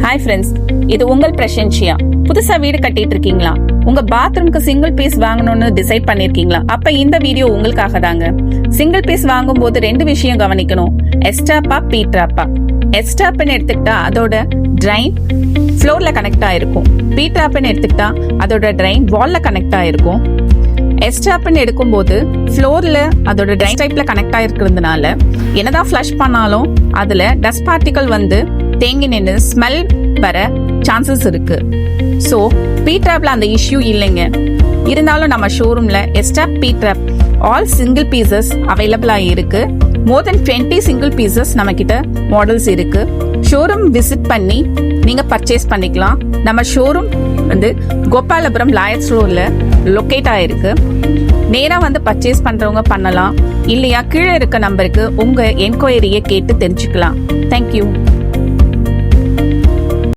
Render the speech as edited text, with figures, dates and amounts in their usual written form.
Hi friends, இது உங்கள் பிரசன்ஷியா. புதுசா வீடு கட்டிட்டு இருக்கீங்களா? உங்க பாத்ரூம்க்கு சிங்கிள் பீஸ் வாங்கணும்னு டிசைட் பண்ணிருக்கீங்களா? அப்ப இந்த வீடியோ உங்களுக்காக தாங்க. சிங்கிள் பீஸ் வாங்கும் போது 2 விஷயம் கவனிக்கணும். எஸ்டாப்பா பீட்ராப்பா. எஸ்டாப்னு எடுத்துக்கிட்டா அதோட ட்ரைன் ஃப்ளோர்ல கனெக்ட் ஆயிருக்கும். பீட்ராப்னு எடுத்துக்கிட்டா அதோட ட்ரைன் வால்ல கனெக்ட் ஆயிருக்கும். எஸ்டாப்னு எடுக்கும்போது ஃப்ளோர்ல அதோட ட்ரைன் டைப்ல கனெக்ட் ஆயிருக்கிறதுனால என்னதான் ஃப்ளஷ் பண்ணாலும் அதுல டஸ்ட் பார்ட்டிகல் வந்து தேங்கி நின்று ஸ்மெல் வர சான்சஸ் இருக்கு. ஸோ பீட்ராப்ல அந்த இஷ்யூ இல்லைங்க. இருந்தாலும் நம்ம ஷோரூம்ல எஸ்டாப் பீட்ராப் ஆல் சிங்கிள் பீசஸ் அவைலபிளா இருக்கு. மோர் தென் 20 சிங்கிள் பீசஸ் நம்ம கிட்ட மாடல்ஸ் இருக்கு. ஷோரூம் விசிட் பண்ணி நீங்க பர்ச்சேஸ் பண்ணிக்கலாம். நம்ம ஷோரூம் வந்து கோபாலபுரம் லாயர்ஸ் ரோட்ல லொக்கேட் ஆயிருக்கு. நேரா வந்து பர்ச்சேஸ் பண்றவங்க பண்ணலாம், இல்லையா கீழே இருக்க நம்பருக்கு உங்க என்கொயரியை கேட்டு தெரிஞ்சுக்கலாம். தேங்க்யூ.